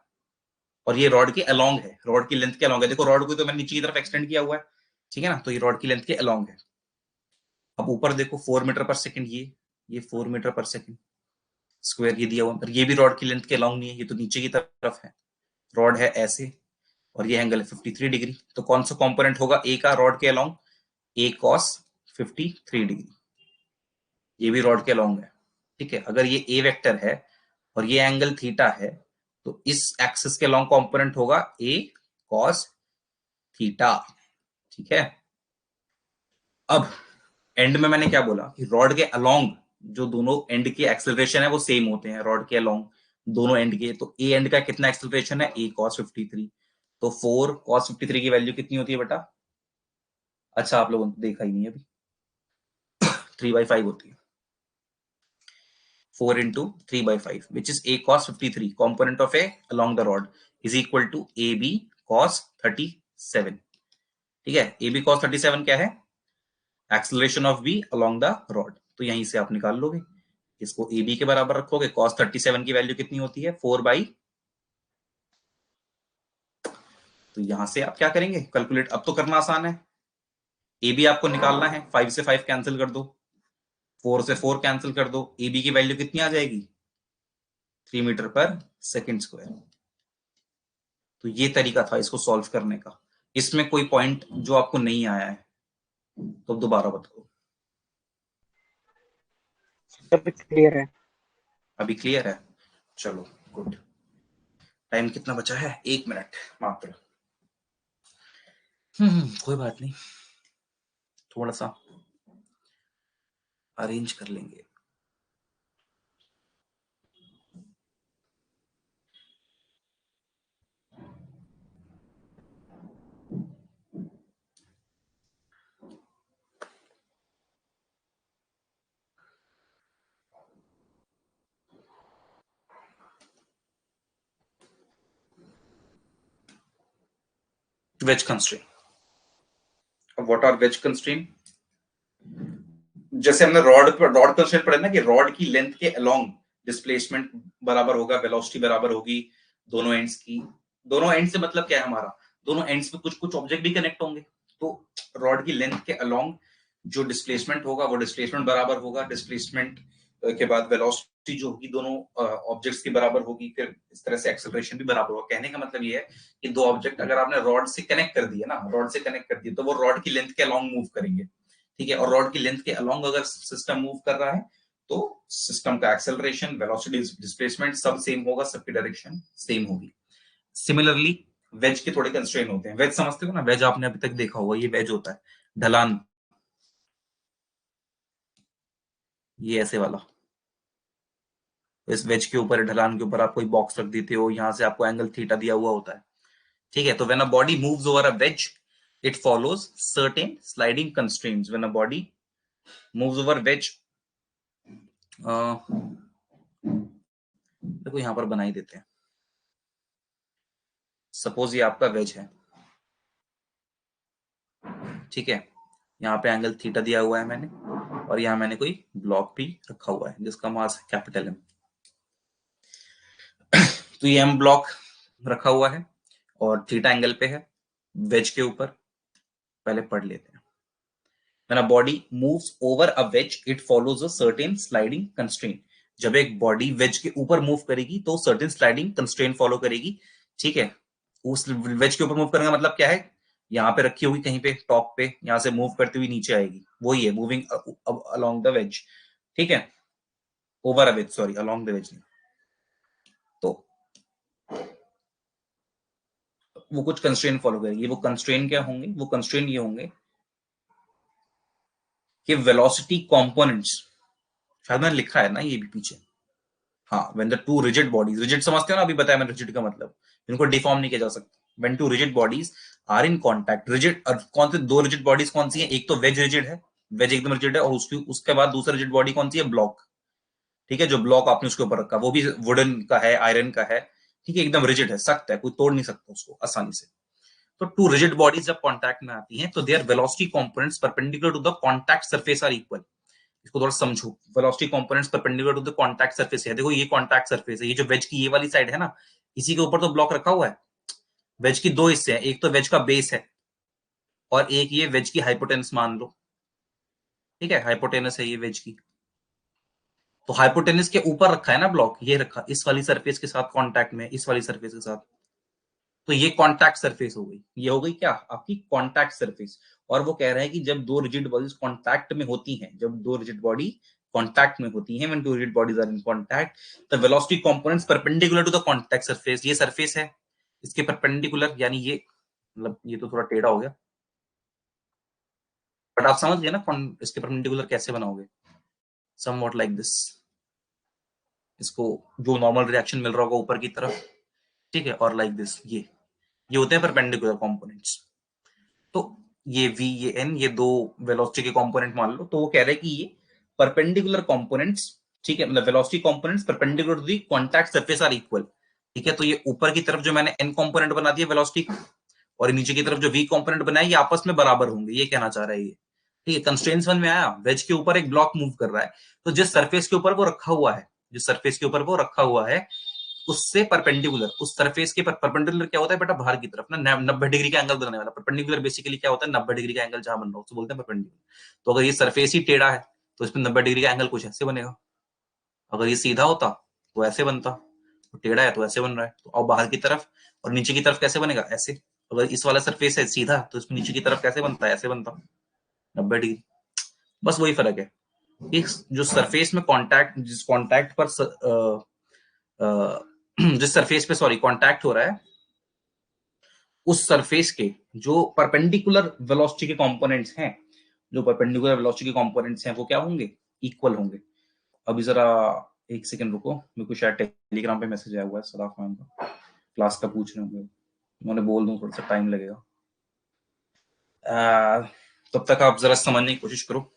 और ये रॉड के अलोंग है, रॉड की लेंथ के अलोंग है। देखो रॉड को तो मैंने नीचे की तरफ एक्सटेंड किया हुआ है, ठीक है ना, तो ये रॉड की लेंथ के अलोंग है। अब ऊपर देखो 4 मीटर पर सेकंड, ये 4 मीटर पर सेकंड स्क्वायर ये दिया हुआ, पर ये भी रॉड की लेंथ के अलोंग नहीं है, ये तो नीचे की तरफ है। रॉड है ऐसे, और ये एंगल है 53 डिग्री। तो कौन सा कंपोनेंट होगा ए का रॉड के अलोंग? ए कॉस 53 डिग्री, ये भी रॉड के अलोंग है। ठीक है, अगर ये ए वेक्टर है और ये एंगल थीटा है, तो इस एक्सिस के अलोंग कंपोनेंट होगा ए कॉस थीटा। ठीक है, अब एंड में मैंने क्या बोला कि रॉड के अलोंग जो दोनों एंड के एक्सेलरेशन है वो सेम होते हैं, रॉड के अलोंग दोनों एंड के। तो ए एंड का कितना एक्सेलरेशन है? ए कॉस 53। तो 4 कॉस 53 की वैल्यू कितनी होती है बेटा? अच्छा, आप लोगों ने देखा ही नहीं अभी, 3/5 होती है। 4 into 3/5 which is a cos 53, component of A along the rod, is equal to A B cos 37। ठीक है, ए बी कॉस 37 क्या है? Acceleration of B along the rod. तो यहीं से आप निकाल लोगे, इसको ए बी के बराबर रखोगे, कॉस 37 की वैल्यू कितनी होती है? 4/। तो यहां से आप क्या करेंगे? कैलकुलेट अब तो करना आसान है, ए बी आपको निकालना है, 5 से 5 कैंसिल कर दो, 4 से 4 कैंसिल कर दो, ए बी की वैल्यू कितनी आ जाएगी? 3 मीटर पर सेकेंड स्क्वायर। तो ये तरीका था इसको सॉल्व करने का। इसमें कोई पॉइंट जो आपको नहीं आया है तो दोबारा बताओ। सब क्लियर है। अभी क्लियर है? चलो, गुड। टाइम कितना बचा है? 1 मिनट मात्र। कोई बात नहीं, थोड़ा सा अरेंज कर लेंगे। Wedge constraint. What are wedge constraint? जैसे हमने रॉड कंस्ट्रेंट पढ़ा ना कि रॉड की लेंथ के अलोंग डिस्प्लेसमेंट बराबर होगा, वेलोसिटी बराबर होगी दोनों एंड्स की। दोनों एंड से मतलब क्या है हमारा, दोनों एंड्स में कुछ कुछ ऑब्जेक्ट भी कनेक्ट होंगे, तो रॉड की लेंथ के अलोंग जो डिस्प्लेसमेंट होगा वो डिस्प्लेसमेंट बराबर होगा, डिस्प्लेसमेंट के बाद वेलोसिटी जो होगी दोनों ऑब्जेक्ट्स की बराबर होगी, फिर इस तरह से एक्सेलरेशन भी बराबर होगा। कहने का मतलब ये है कि दो ऑब्जेक्ट अगर आपने रॉड से कनेक्ट कर दिए ना, रॉड से कनेक्ट कर दिए, तो वो रॉड की लेंथ के अलोंग मूव करेंगे, ठीक है। और रॉड की लेंथ के अलोंग अगर सिस्टम मूव कर रहा है तो सिस्टम का एक्सेलरेशन, वेलोसिटी, डिस्प्लेसमेंट सब सेम होगा, सबकी डायरेक्शन सेम होगी। सिमिलरली वेज के थोड़े कंस्ट्रेन होते हैं। वेज समझते हो ना, वेज आपने अभी तक देखा होगा, ये वेज होता है ढलान, ये ऐसे वाला। इस वेज के ऊपर, ढलान के ऊपर आप कोई बॉक्स रख देते हो, यहां से आपको एंगल थीटा दिया हुआ होता है, ठीक है। तो when a body moves over a wedge it follows certain sliding constraints. When a body moves over wedge, देखो यहां पर बना ही देते हैं। सपोज ये आपका वेज है, ठीक है। यहाँ पे एंगल थीटा दिया हुआ है मैंने, और यहाँ मैंने कोई ब्लॉक भी रखा हुआ है जिसका मास है कैपिटल एम। तो ये एम ब्लॉक रखा हुआ है और थीटा एंगल पे है वेज के ऊपर। पहले पढ़ लेते हैं। When a body moves over a wedge, it follows a certain sliding constraint. जब एक बॉडी वेज के ऊपर मूव करेगी तो सर्टेन स्लाइडिंग कंस्ट्रेंट फॉलो करेगी, ठीक है। उस वेज के ऊपर मूव करने का मतलब क्या है, यहाँ पे रखी होगी कहीं पे टॉप पे, यहाँ से मूव करती हुई नीचे आएगी, वही है मूविंग अलोंग द वेज, ठीक है। Over a wedge, sorry along the wedge. तो वो कुछ कंस्ट्रेंट फॉलो करेगी। वो कंस्ट्रेंट क्या होंगे, वो कंस्ट्रेंट ये होंगे कि वेलोसिटी कंपोनेंट्स, शायद मैंने लिखा है ना ये भी पीछे। हाँ, when the two rigid bodies, rigid समझते हो ना, अभी बताया मैंने रिजिड का मतलब, इनको डिफॉर्म नहीं किया जा सकता। When two rigid bodies are in contact, rigid कौन से दो रिजिड बॉडीज कौन सी है, एक तो वेज रिजिड है, वेज एकदम रिजिड है, और उसके बाद दूसरा रिजिड बॉडी कौन सी है, ब्लॉक, ठीक है। जो ब्लॉक आपने उसके ऊपर रखा वो भी वुडन का है, आयरन का है, ठीक है, एकदम रिजिड है, सख्त है, कोई तोड़ नहीं सकता उसको आसानी से। तो टू रिजिड बॉडीज जब कांटेक्ट में आती हैं तो their velocity components perpendicular to the contact surface are equal. इसको थोड़ा समझो, velocity components perpendicular to the contact surface है। देखो ये कांटेक्ट सरफेस है, ये जो वेज की ये वाली साइड है ना, इसी के ऊपर तो ब्लॉक रखा हुआ है। वेज की दो हिस्से हैं, एक तो वेज का बेस है और एक ये वेज की हाइपोटेनस मान लो, ठीक है, हाइपोटेनस है ये वेज की। तो हाइपोटेनस के ऊपर रखा है ना ब्लॉक, ये रखा इस वाली सरफेस के साथ कांटेक्ट में, इस वाली सरफेस के साथ। तो ये कांटेक्ट सरफेस हो गई, ये हो गई क्या आपकी कांटेक्ट सरफेस। और वो कह रहे हैं कि जब दो रिजिड बॉडीज कांटेक्ट में होती हैं, जब दो रिजिड बॉडी कांटेक्ट में होती हैं, when two rigid bodies are in contact, the velocity components perpendicular to the contact surface. ये सरफेस है, इसके परपेंडिकुलर, यानी ये मतलब ये तो थोड़ा टेढ़ा हो गया, बट आप समझ गए ना इसके परपेंडिकुलर कैसे बनाओगे, समवॉट लाइक दिस। इसको जो नॉर्मल रिएक्शन मिल रहा होगा ऊपर की तरफ, ठीक है, और लाइक दिस, ये होते हैं परपेंडिकुलर कंपोनेंट्स। तो ये v ये n, ये दो वेलोसिटी के कंपोनेंट मान लो। तो वो कह रहे हैं कि ये परपेंडिकुलर कंपोनेंट्स, ठीक है, मतलब velocity components perpendicular to the contact surface are equal, ठीक है। तो ये ऊपर की तरफ जो मैंने n कंपोनेंट बना दिया वेलोसिटी का, और नीचे की तरफ जो v कंपोनेंट बनाया, ये आपस में बराबर होंगे, ये कहना चाह रहा है ये, ठीक है। कंस्ट्रेंट्स समझ में आया। वेज के ऊपर एक ब्लॉक मूव कर रहा है, तो जिस सरफेस के ऊपर वो रखा हुआ है, जिस सरफेस के ऊपर वो रखा हुआ है उससे परपेंडिकुलर, उस सरफेस के परपेंडिकुलर क्या होता है बेटा, बाहर की तरफ ना 90 डिग्री का एंगल बनाने वाला। परपेंडिकुलर बेसिकली क्या होता है, 90 डिग्री का एंगल जहां बन रहा हो उसको बोलते हैं परपेंडिकुलर। तो अगर ये सरफेस ही टेढ़ा है तो इसमें 90 डिग्री का एंगल कुछ ऐसे बनेगा। अगर ये सीधा होता तो ऐसे बनता, तो टेढ़ा है तो ऐसे बन रहा है। तो अब बाहर की तरफ और नीचे की तरफ कैसे बनेगा, ऐसे। अगर इस वाला सरफेस है सीधा तो इसमें नीचे की तरफ कैसे बनता है, ऐसे बनता, 90 डिग्री। बस वही फर्क है कि जो सरफेस में कांटेक्ट, जिस कांटेक्ट पर जिस सरफेस पे सॉरी कांटेक्ट हो रहा है, उस सरफेस के जो परपेंडिकुलर वेलोसिटी के कंपोनेंट्स हैं, जो परपेंडिकुलर वेलोसिटी के कंपोनेंट्स हैं वो क्या होंगे, इक्वल होंगे। अभी जरा एक सेकंड रुको, मेरे को शायद टेलीग्राम पे मैसेज आया हुआ है सदाफ मैम का, क्लास का पूछ रहे होंगे, उन्होंने बोल दूं थोड़ा सा टाइम लगेगा। तब तक आप जरा समझने की कोशिश करो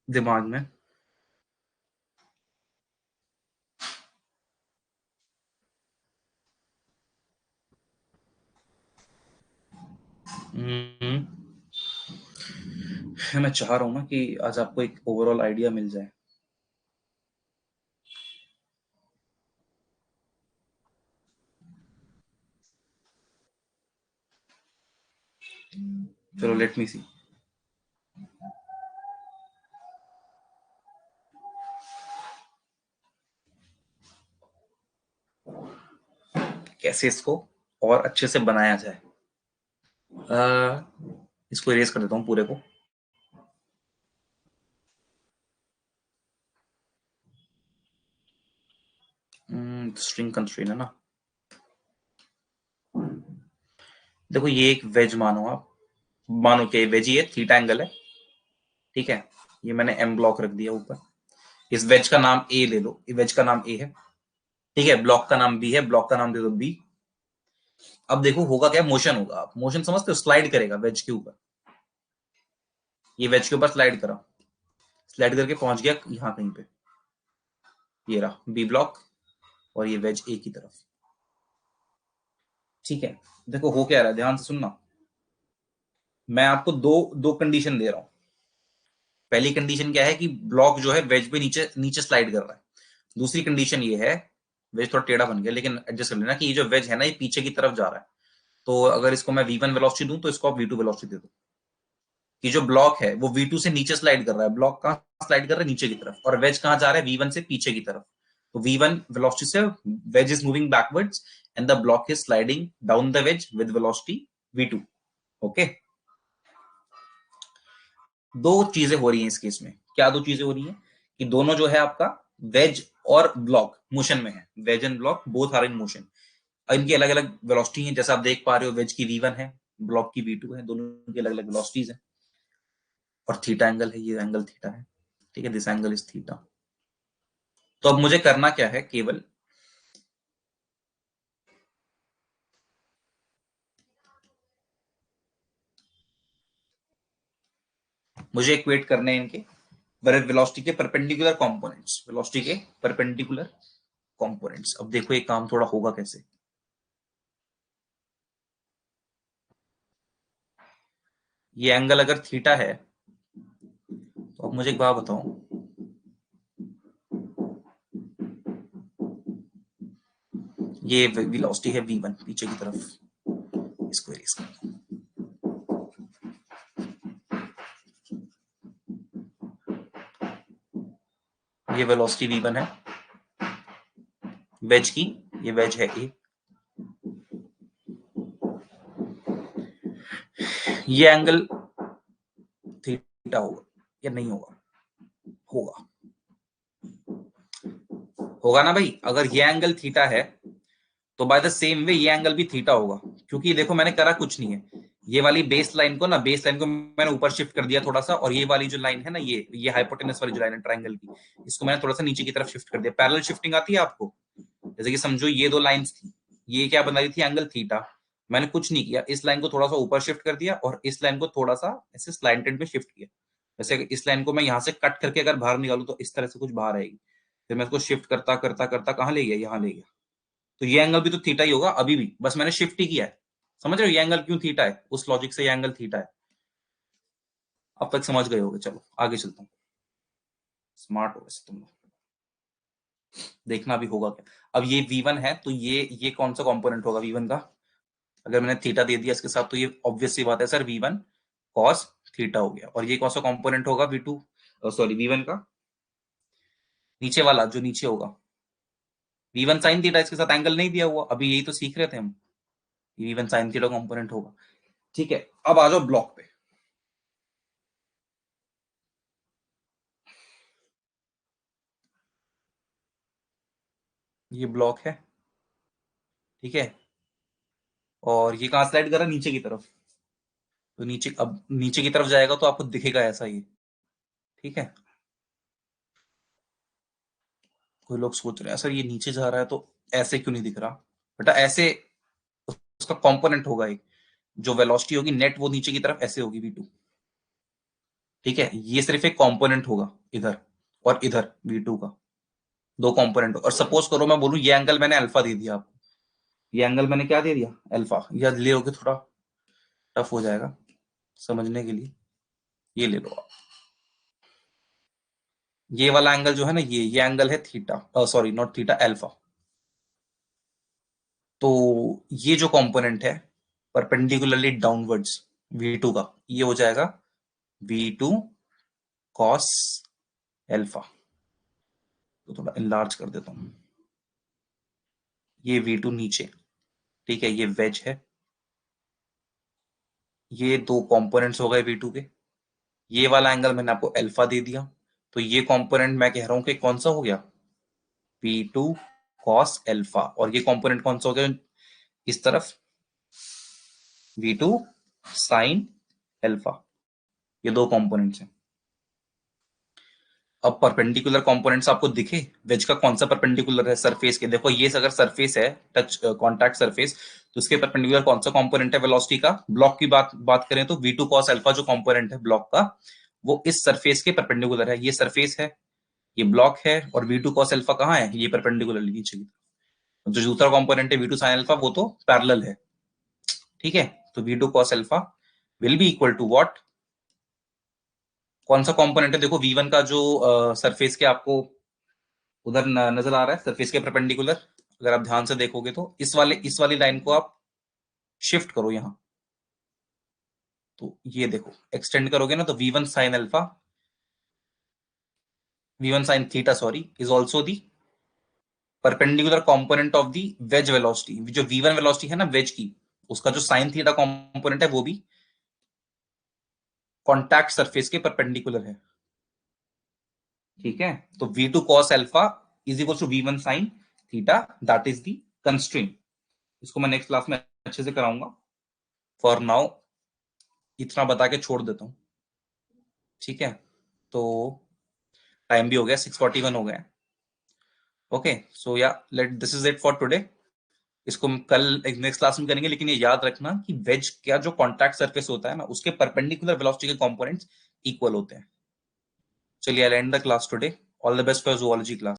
दिमाग में। हम्म, मैं चाह रहा हूँ ना कि आज आपको एक ओवरऑल आइडिया मिल जाए। चलो लेट मी सी। कैसे इसको और अच्छे से बनाया जाए। इसको इरेज कर देता हूँ पूरे को। स्ट्रिंग कंस्ट्रेंट है ना। देखो ये एक वेज मानो आप, मानो कि वेज ही है, थीटा एंगल है। ठीक है, ये मैंने एम ब्लॉक रख दिया ऊपर। इस वेज का नाम ए ले लो, वेज का नाम ए है। ठीक है, ब्लॉक का नाम बी है, ब्लॉक का नाम दे दो बी। अब देखो होगा क्या, मोशन होगा। आप मोशन समझते हो, स्लाइड करेगा वेज के ऊपर। ये वेज के ऊपर स्लाइड करा, स्लाइड करके पहुंच गया यहां कहीं पे, ये रहा बी ब्लॉक, और ये वेज ए की तरफ। ठीक है, देखो हो क्या रहा है, ध्यान से सुनना। मैं आपको दो दो कंडीशन दे रहा हूं। पहली कंडीशन क्या है कि ब्लॉक जो है वेज पे नीचे नीचे स्लाइड कर रहा है। दूसरी कंडीशन ये है, वेज थोड़ा टेढ़ा बन गया लेकिन एडजस्ट कर लेना, कि ये जो वेज है ना ये पीछे की तरफ जा रहा है। तो अगर इसको मैं v1 वेलोसिटी दूं तो इसको आप v2 वेलोसिटी दे दो। कि जो ब्लॉक है वो v2 से नीचे स्लाइड कर रहा है, ब्लॉक कहां स्लाइड कर रहा है, नीचे की तरफ, और वेज कहां जा रहा है, v1 से पीछे की तरफ। तो v1 वेलोसिटी से wedge is moving backwards and the block is sliding down the wedge with velocity v2। ओके, दो चीजें हो रही हैं इस केस में। क्या दो चीजें हो रही हैं, कि दोनों जो है आपका वेज और ब्लॉक मोशन में है। Wedge and block both are in motion. इनकी अलग अलग वेलोसिटी है, जैसा आप देख पा रहे हो, वेज की v1 है, ब्लॉक की v2 है, दोनों की अलग अलग वेलोसिटीज है। और थीटा एंगल है, ये एंगल थीटा है। ठीक है, दिस एंगल इज थीटा। तो अब मुझे करना क्या है, केवल मुझे इक्वेट करने हैं इनके वेलोसिटी के परपेंडिकुलर कंपोनेंट्स, वेलोसिटी के परपेंडिकुलर कंपोनेंट्स। अब देखो ये काम थोड़ा होगा कैसे। ये एंगल अगर थीटा है तो अब मुझे एक बात बताओ, ये वेलोसिटी है v1 पीछे की तरफ, इसको इरेज कर दो। ये वेलोसिटी v1 है वेज की, ये वेज है ए। ये एंगल थीटा होगा या नहीं होगा, होगा, होगा ना भाई। अगर ये एंगल थीटा है तो बाय द सेम वे ये एंगल भी थीटा होगा। क्योंकि देखो मैंने करा कुछ नहीं है, ये वाली बेस लाइन को ना, बेस लाइन को मैंने ऊपर शिफ्ट कर दिया थोड़ा सा, और ये वाली जो लाइन है ना, ये हाइपोटेनस वाली जो लाइन है ट्रायंगल की, इसको मैंने थोड़ा सा नीचे की तरफ शिफ्ट कर दिया। पैरेलल शिफ्टिंग आती है आपको, जैसे कि समझो ये दो लाइंस थी, ये क्या बना रही थी, एंगल थीटा। मैंने कुछ नहीं किया, इस लाइन को थोड़ा सा ऊपर शिफ्ट कर दिया और इस लाइन को थोड़ा सा ऐसे स्लाइंटेड में शिफ्ट किया। वैसे इस लाइन को मैं यहां से कट करके अगर बाहर निकालू तो इस तरह से कुछ बाहर आएगी। फिर मैं इसको शिफ्ट करता करता करता कहां ले गया, यहां ले गया। तो ये एंगल भी तो थीटा ही होगा अभी भी, बस मैंने शिफ्ट ही किया है। समझ रहे हो ये एंगल क्यों थीटा है, उस लॉजिक से ये एंगल थीटा है। अब तक समझ गए होगे, चलो आगे चलता हूँ। स्मार्ट हो वैसे तुम लोग, देखना भी होगा क्या। अब ये v1 है तो ये कौन सा कंपोनेंट होगा v1 का। अगर मैंने थीटा दे दिया इसके साथ तो ये ऑब्वियस सी बात है सर v1 cos थीटा हो गया। और ये कौन सा कंपोनेंट होगा v2, सॉरी v1 का नीचे वाला जो नीचे होगा, v1 sin थीटा। इसके साथ एंगल नहीं दिया हुआ, अभी यही तो सीख रहे थे हम, v1 sin थीटा कंपोनेंट होगा। ठीक है, अब आ जाओ ब्लॉक पे। ये ब्लॉक है, ठीक है, और ये कहां स्लाइड कर रहा है, नीचे की तरफ। तो नीचे, अब नीचे की तरफ जाएगा तो आपको दिखेगा ऐसा ये। ठीक है, कोई लोग सोच रहे हैं सर ये नीचे जा रहा है तो ऐसे क्यों नहीं दिख रहा। बेटा ऐसे उसका कंपोनेंट होगा एक, जो वेलोसिटी होगी नेट वो नीचे की तरफ ऐसे होगी v2। ठीक है, ये सिर्फ एक कंपोनेंट होगा इधर, और इधर v2 का दो कंपोनेंट। और सपोज करो मैं बोलूं ये एंगल मैंने अल्फा दे दिया आपको, ये एंगल मैंने क्या दे दिया, अल्फा। या ले लोगे थोड़ा टफ हो जाएगा समझने के लिए। ये ले लो आप, ये वाला एंगल जो है ना, ये एंगल है theta, sorry not theta, alpha. तो ये जो कंपोनेंट है परपेंडिकुलरली डाउनवर्ड्स V2 का, ये हो जाएगा V2 cos अल्फा। तो थोड़ा इनलार्ज कर देता हूं, ये V2 नीचे, ठीक है, ये वेज है, ये दो कंपोनेंट्स हो गए V2 के, ये वाला एंगल मैंने आपको अल्फा दे दिया, तो ये कंपोनेंट मैं कह रहा हूं कि कौन सा हो गया, V2 cos अल्फा, और ये कंपोनेंट कौन सा हो गया इस तरफ, V2 sin अल्फा। ये दो कंपोनेंट्स हैं। अब परपेंडिकुलर कंपोनेंट्स आपको दिखे, वेज का कौन सा परपेंडिकुलर है सरफेस के, देखो ये अगर सरफेस है टच कांटेक्ट सरफेस, तो उसके परपेंडिकुलर कौन सा कंपोनेंट है वेलोसिटी का, ब्लॉक की बात करें तो V2 cos अल्फा जो कंपोनेंट है ब्लॉक का, वो इस सरफेस के परपेंडिकुलर है। ये सरफेस है, ये ब्लॉक है, और V2 cos अल्फा कहाँ है, ये परपेंडिकुलर नीचे की तरफ। जो दूसरा कंपोनेंट है V2 sin अल्फा, वो तो पैरेलल है, ठीक है। तो V2 cos alpha will be equal to what, कौन सा कंपोनेंट है, देखो V1 का जो सरफेस के आपको उधर नजर आ रहा है सरफेस के परपेंडिकुलर, अगर आप ध्यान से देखोगे तो इस वाली लाइन को आप शिफ्ट करो यहां, तो ये देखो एक्सटेंड करोगे ना, तो V1 sin theta sorry is also the perpendicular component of the wedge velocity. जो V1 वेलोसिटी है ना वेज की, उसका जो साइन थीटा कंपोनेंट है वो भी कॉन्टैक्ट सरफेस के परपेंडिकुलर है, ठीक है। तो V2 cos alpha is equal to V1 sin theta, that is the constraint. इसको मैं नेक्स्ट क्लास में अच्छे से कराऊंगा, फॉर नाउ इतना बता के छोड़ देता हूं, ठीक है। तो टाइम भी हो गया, 6:41 हो गया। ओके, सो या let this is it for today. इसको हम कल एक नेक्स्ट क्लास में करेंगे, लेकिन ये याद रखना कि वेज का जो कॉन्टैक्ट सरफेस होता है ना, उसके परपेंडिकुलर वेलोसिटी के कंपोनेंट्स इक्वल होते हैं। चलिए, I end the class today. All the best for zoology class.